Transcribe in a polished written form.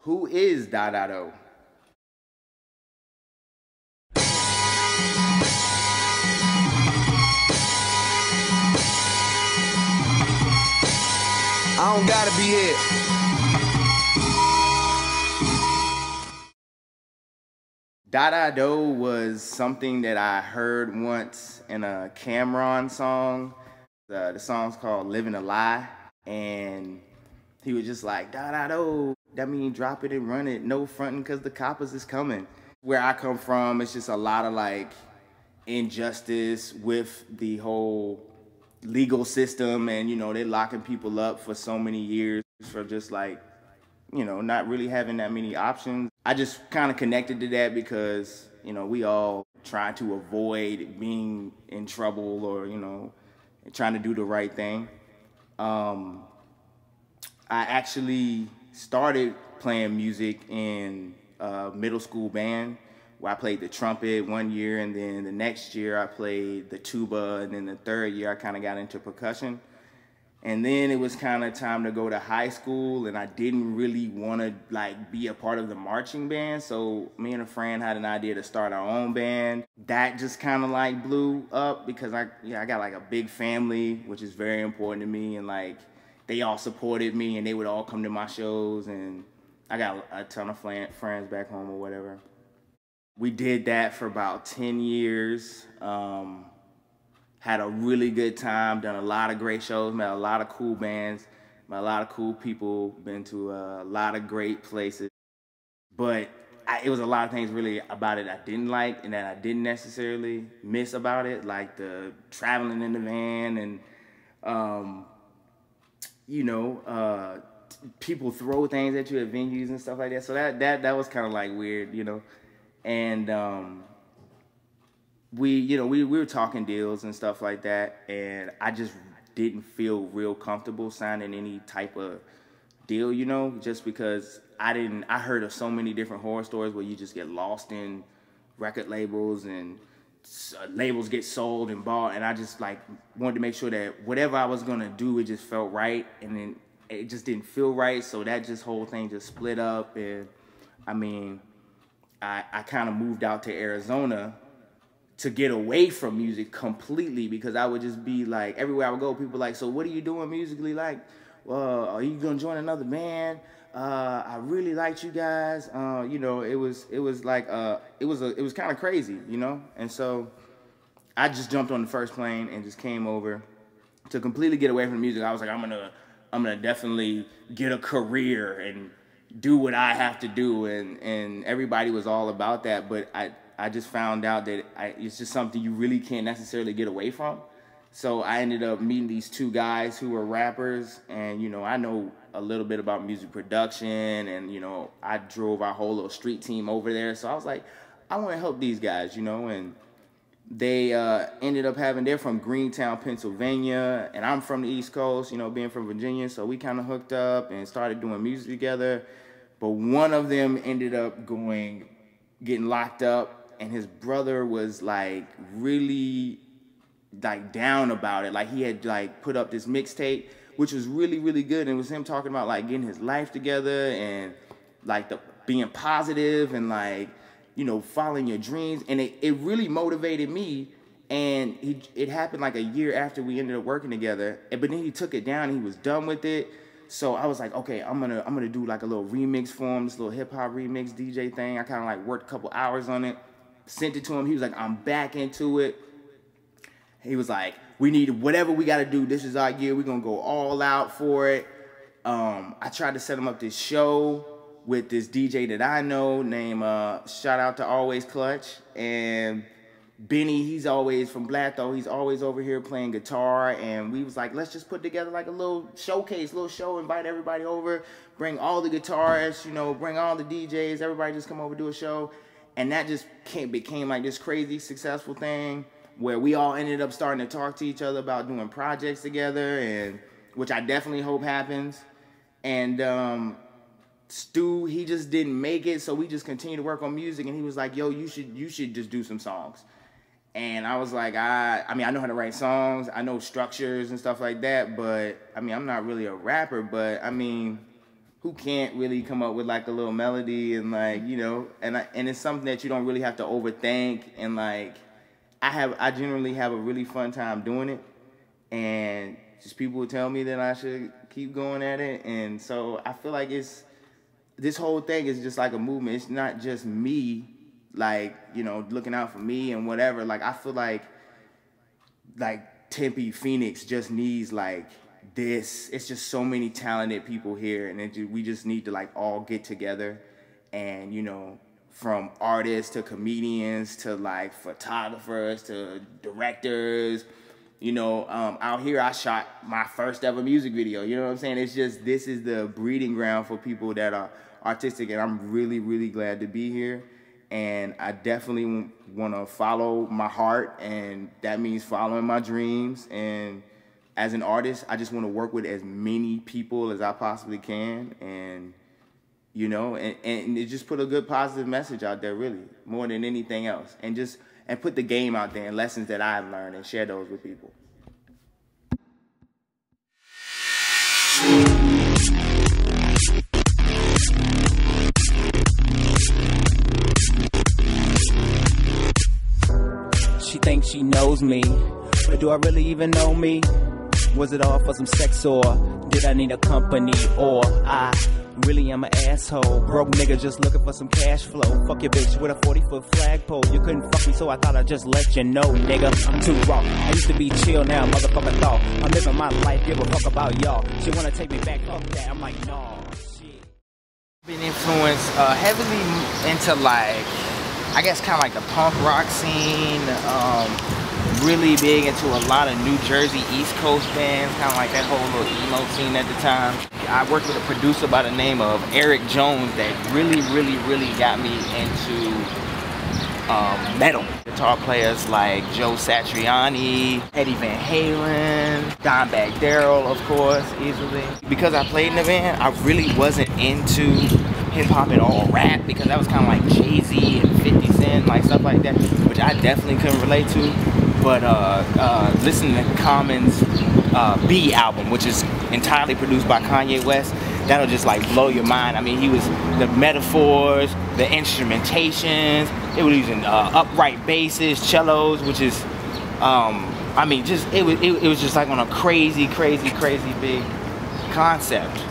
Who is Dadadoh? I don't gotta be here. Dadadoh was something that I heard once in a Cameron song. The song's called Living a Lie. And he was just like, Dadadoh, that means drop it and run it. No fronting because the coppers is coming. Where I come from, it's just a lot of like injustice with the whole legal system, and you know, they're locking people up for so many years for just like, you know, not really having that many options. I just kind of connected to that because, you know, we all try to avoid being in trouble or, you know, trying to do the right thing. I actually started playing music in a middle school band where I played the trumpet one year, and then the next year I played the tuba, and then the third year I kind of got into percussion. And then it was kind of time to go to high school, and I didn't really want to like be a part of the marching band. So me and a friend had an idea to start our own band. That just kind of like blew up because I got like a big family, which is very important to me, and like they all supported me, and they would all come to my shows, and I got a ton of friends back home or whatever. We did that for about 10 years. Had a really good time, done a lot of great shows, met a lot of cool bands, met a lot of cool people, been to a lot of great places. But it was a lot of things really about it I didn't like and that I didn't necessarily miss about it, like the traveling in the van and, you know, people throw things at you at venues and stuff like that. So that was kind of like weird, you know. And we were talking deals and stuff like that, and I just didn't feel real comfortable signing any type of deal, you know, just because I heard of so many different horror stories where you just get lost in record labels and labels get sold and bought, and I just like wanted to make sure that whatever I was gonna do, it just felt right, and then it just didn't feel right, so that just whole thing just split up. And I mean, I kind of moved out to Arizona to get away from music completely, because I would just be like, everywhere I would go, people like, so what are you doing musically? Like, well, are you gonna join another band? I really liked you guys. You know, it was like it was kind of crazy, you know. And so I just jumped on the first plane and just came over to completely get away from music. I was like, I'm gonna definitely get a career and do what I have to do, and everybody was all about that, but I just found out that it's just something you really can't necessarily get away from. So I ended up meeting these two guys who were rappers, and you know, I know a little bit about music production, and you know, I drove our whole little street team over there. So I was like, I want to help these guys, you know. And they ended up they're from Greentown, Pennsylvania, and I'm from the East Coast, you know, being from Virginia. So we kind of hooked up and started doing music together. But one of them ended up getting locked up, and his brother was like really like down about it. Like he had like put up this mixtape, which was really, really good. And it was him talking about like getting his life together and like being positive and like, you know, following your dreams. And it really motivated me. And it happened like a year after we ended up working together. But then he took it down and he was done with it. So I was like, okay, I'm gonna do like a little remix for him, this little hip hop remix DJ thing. I kind of like worked a couple hours on it, sent it to him. He was like, I'm back into it. He was like, we need whatever we got to do. This is our year. We're gonna go all out for it. I tried to set him up this show with this DJ that I know named shout out to Always Clutch, and Benny, he's always from Blatho. He's always over here playing guitar, and we was like, let's just put together like a little showcase, little show, invite everybody over, bring all the guitarists, you know, bring all the DJs, everybody just come over, do a show. And that just became like this crazy successful thing where we all ended up starting to talk to each other about doing projects together, and which I definitely hope happens. And Stu, he just didn't make it, so we just continued to work on music, and he was like, yo, you should just do some songs. And I was like, I mean, I know how to write songs, I know structures and stuff like that, but I mean, I'm not really a rapper, but I mean, who can't really come up with like a little melody and like, you know, and it's something that you don't really have to overthink, and like I generally have a really fun time doing it, and just people will tell me that I should keep going at it, and so I feel like this whole thing is just like a movement. It's not just me, like, you know, looking out for me and whatever. Like I feel like Tempe, Phoenix just needs like this. It's just so many talented people here, and we just need to like all get together, and you know, from artists to comedians to like photographers to directors, you know, out here I shot my first ever music video. You know what I'm saying? It's just, this is the breeding ground for people that are artistic, and I'm really, really glad to be here. And I definitely want to follow my heart, and that means following my dreams. And as an artist, I just want to work with as many people as I possibly can, and you know, and it just put a good positive message out there, really, more than anything else, and put the game out there and lessons that I've learned and share those with people. She thinks she knows me, but do I really even know me? Was it all for some sex, or did I need a company, or I really am an asshole? Broke nigga just looking for some cash flow. Fuck your bitch with a 40-foot flagpole. You couldn't fuck me, so I thought I'd just let you know, nigga. I'm too raw. I used to be chill, now motherfucker thought I'm living my life, give a fuck about y'all. She wanna take me back, fuck that. I'm like, nah, shit. Been influenced heavily into like, I guess kind of like the punk rock scene. Really big into a lot of New Jersey East Coast bands, kind of like that whole little emo scene at the time. I worked with a producer by the name of Eric Jones that really got me into metal. Guitar players like Joe Satriani, Eddie Van Halen, Dimebag Darrell, of course, easily. Because I played in the band, I really wasn't into hip-hop at all, rap, because that was kind of like Jay-Z and 50 Cent, like stuff like that, which I definitely couldn't relate to. But listening to Common's B album, which is entirely produced by Kanye West, that'll just like blow your mind. I mean, he was, the metaphors, the instrumentations, it was using upright basses, cellos, which is, I mean, just it was just like on a crazy big concept.